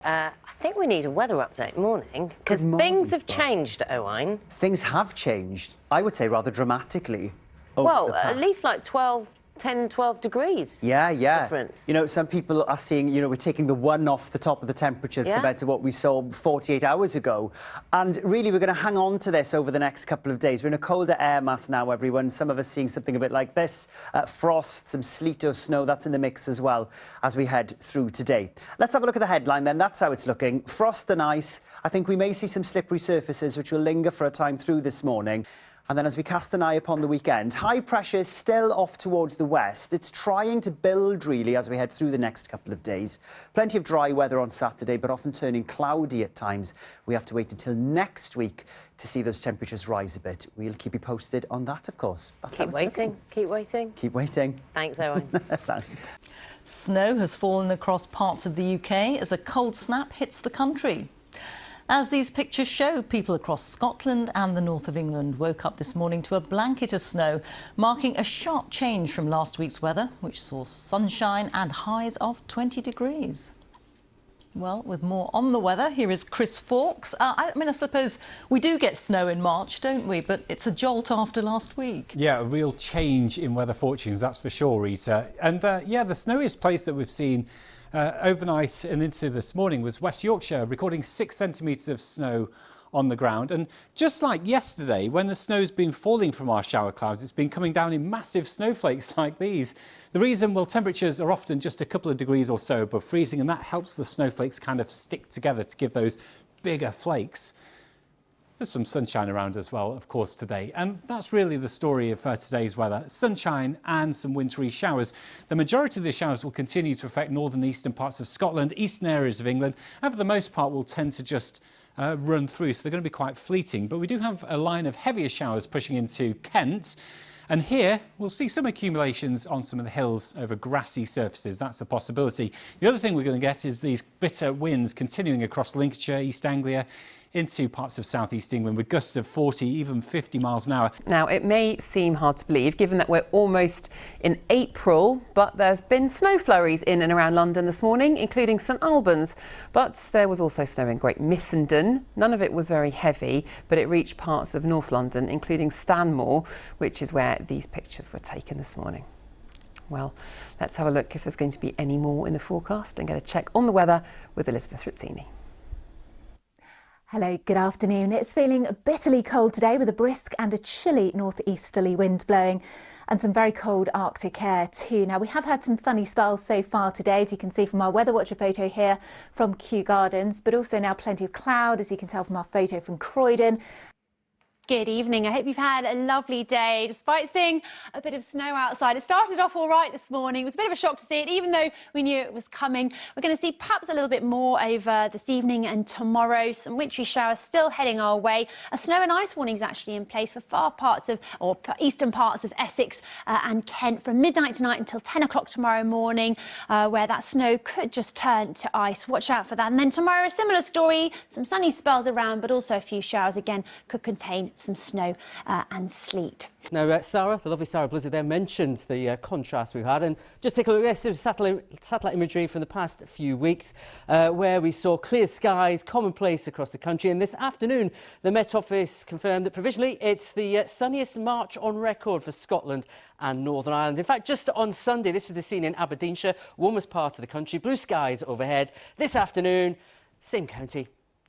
I think we need a weather update morning, because things have changed at Owain. Things have changed, I would say, rather dramatically. Well, at least like 10, 12 degrees. Yeah. Difference. You know, some people are seeing, we're taking the one off the top of the temperatures compared to what we saw 48 hours ago. And really, we're going to hang on to this over the next couple of days. We're in a colder air mass now, everyone. Some of us seeing something a bit like this. Frost, some sleet or snow, that's in the mix as well as we head through today. Let's have a look at the headline then. That's how it's looking. Frost and ice. I think we may see some slippery surfaces which will linger for a time through this morning. And then as we cast an eye upon the weekend, high pressure is still off towards the west. It's trying to build, really, as we head through the next couple of days. Plenty of dry weather on Saturday, but often turning cloudy at times. We have to wait until next week to see those temperatures rise a bit. We'll keep you posted on that, of course. Keep waiting. Keep waiting. Keep waiting. Thanks, Owen. Thanks. Snow has fallen across parts of the UK as a cold snap hits the country. As these pictures show, people across Scotland and the north of England woke up this morning to a blanket of snow, marking a sharp change from last week's weather, which saw sunshine and highs of 20 degrees. Well, with more on the weather, here is Chris Fawkes. I suppose we do get snow in March, don't we? But it's a jolt after last week. Yeah, a real change in weather fortunes, that's for sure, Rita. And yeah, the snowiest place that we've seen overnight and into this morning was West Yorkshire, recording 6 centimetres of snow on the ground. And just like yesterday, when the snow's been falling from our shower clouds, it's been coming down in massive snowflakes like these. The reason, well, temperatures are often just a couple of degrees or so above freezing, and that helps the snowflakes kind of stick together to give those bigger flakes. There's some sunshine around as well, of course, today. And that's really the story of today's weather. Sunshine and some wintry showers. The majority of the showers will continue to affect northern eastern parts of Scotland, eastern areas of England, and for the most part will tend to just run through, so they're going to be quite fleeting. But we do have a line of heavier showers pushing into Kent. And here we'll see some accumulations on some of the hills over grassy surfaces. That's a possibility. The other thing we're going to get is these bitter winds continuing across Lincolnshire, East Anglia, into parts of southeast England with gusts of 40, even 50 miles an hour. Now, it may seem hard to believe, given that we're almost in April, but there have been snow flurries in and around London this morning, including St Albans. But there was also snow in Great Missenden. None of it was very heavy, but it reached parts of North London, including Stanmore, which is where these pictures were taken this morning. Well, let's have a look if there's going to be any more in the forecast and get a check on the weather with Elizabeth Rizzini. Hello, good afternoon. It's feeling bitterly cold today with a brisk and a chilly northeasterly wind blowing and some very cold Arctic air too. Now, we have had some sunny spells so far today, as you can see from our weather watcher photo here from Kew Gardens, but also now plenty of cloud, as you can tell from our photo from Croydon. Good evening. I hope you've had a lovely day, despite seeing a bit of snow outside. It started off all right this morning. It was a bit of a shock to see it, even though we knew it was coming. We're going to see perhaps a little bit more over this evening and tomorrow. Some wintry showers still heading our way. A snow and ice warning is actually in place for far parts of, or eastern parts of Essex and Kent from midnight tonight until 10 o'clock tomorrow morning, where that snow could just turn to ice. Watch out for that. And then tomorrow, a similar story. Some sunny spells around, but also a few showers again could contain some snow and sleet. Now, Sarah, the lovely Sarah Blizzard there, mentioned the contrast we've had, and just take a look at this satellite imagery from the past few weeks, where we saw clear skies commonplace across the country. And this afternoon, the Met Office confirmed that provisionally it's the sunniest March on record for Scotland and Northern Ireland. In fact, just on Sunday, this was the scene in Aberdeenshire, warmest part of the country, blue skies overhead. This afternoon, same county,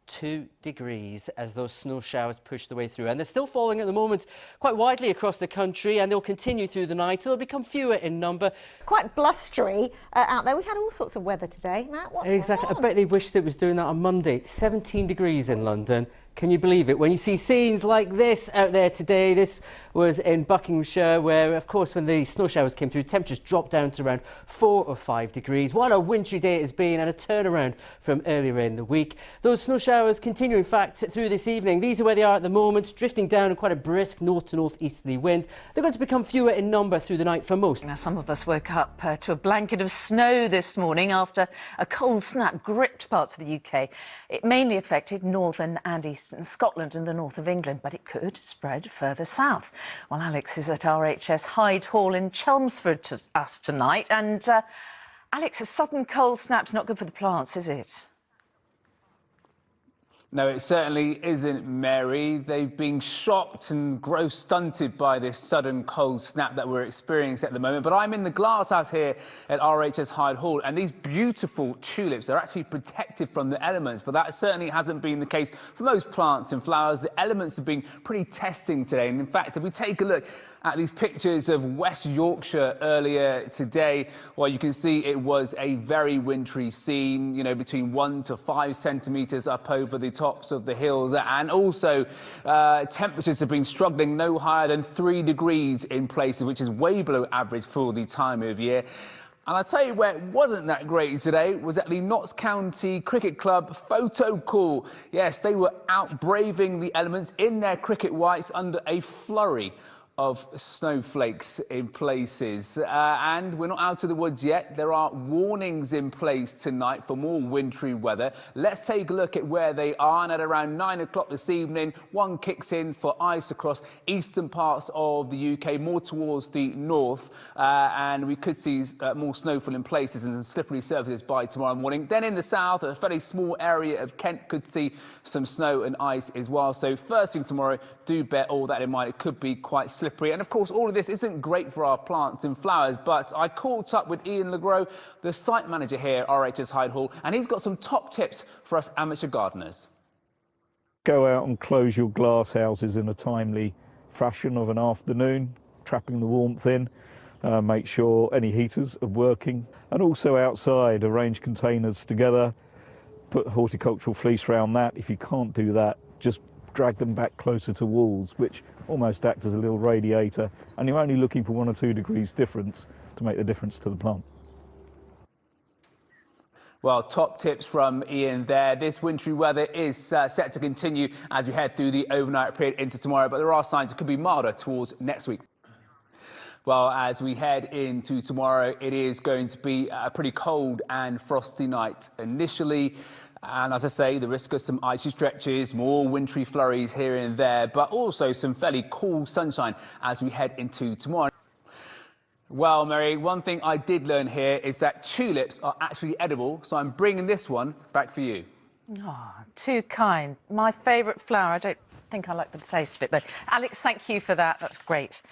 2 degrees as those snow showers push their way through. And they're still falling at the moment quite widely across the country, and they'll continue through the night. They'll become fewer in number. Quite blustery out there. We've had all sorts of weather today. Matt, what's exactly. going on? I bet they wished it was doing that on Monday. 17 degrees in London. Can you believe it? When you see scenes like this out there today, this was in Buckinghamshire, where, of course, when the snow showers came through, temperatures dropped down to around 4 or 5 degrees. What a wintry day it has been, and a turnaround from earlier in the week. Those snow showers continue, in fact, through this evening. These are where they are at the moment, drifting down in quite a brisk north to northeasterly wind. They're going to become fewer in number through the night for most. Now, some of us woke up to a blanket of snow this morning after a cold snap gripped parts of the UK. It mainly affected northern and eastern Scotland and the north of England, but it could spread further south. Well, Alex is at RHS Hyde Hall in Chelmsford to us tonight. And Alex, a sudden cold snap's not good for the plants, is it? No, it certainly isn't, Mary. They've been shocked and growth stunted by this sudden cold snap that we're experiencing at the moment. But I'm in the glasshouse here at RHS Hyde Hall, and these beautiful tulips are actually protected from the elements. But that certainly hasn't been the case for most plants and flowers. The elements have been pretty testing today. And in fact, if we take a look at these pictures of West Yorkshire earlier today, well, you can see it was a very wintry scene, you know, between 1 to 5 centimetres up over the tops of the hills. And also, temperatures have been struggling no higher than 3 degrees in places, which is way below average for the time of year. And I'll tell you where it wasn't that great today was at the Notts County Cricket Club photo call. Yes, they were out braving the elements in their cricket whites under a flurry of snowflakes in places. And we're not out of the woods yet. There are warnings in place tonight for more wintry weather. Let's take a look at where they are. And at around 9 o'clock this evening, one kicks in for ice across eastern parts of the UK, more towards the north. And we could see more snowfall in places and some slippery surfaces by tomorrow morning. Then in the south, a fairly small area of Kent could see some snow and ice as well. So first thing tomorrow, do bear all that in mind. It could be quite slippery. And of course, all of this isn't great for our plants and flowers, but I caught up with Ian LeGros, the site manager here at RHS Hyde Hall, and he's got some top tips for us amateur gardeners. Go out and close your glass houses in a timely fashion of an afternoon, trapping the warmth in. Make sure any heaters are working. And also outside, arrange containers together, put horticultural fleece around that. If you can't do that, just drag them back closer to walls, which almost act as a little radiator, and you're only looking for 1 or 2 degrees difference to make the difference to the plant. Well, top tips from Ian there. This wintry weather is set to continue as we head through the overnight period into tomorrow, but there are signs it could be milder towards next week. Well, as we head into tomorrow, it is going to be a pretty cold and frosty night initially. And as I say, the risk of some icy stretches, more wintry flurries here and there, but also some fairly cool sunshine as we head into tomorrow. Well, Mary, one thing I did learn here is that tulips are actually edible, so I'm bringing this one back for you. Oh, too kind. My favourite flower. I don't think I like the taste of it, though. Alex, thank you for that. That's great.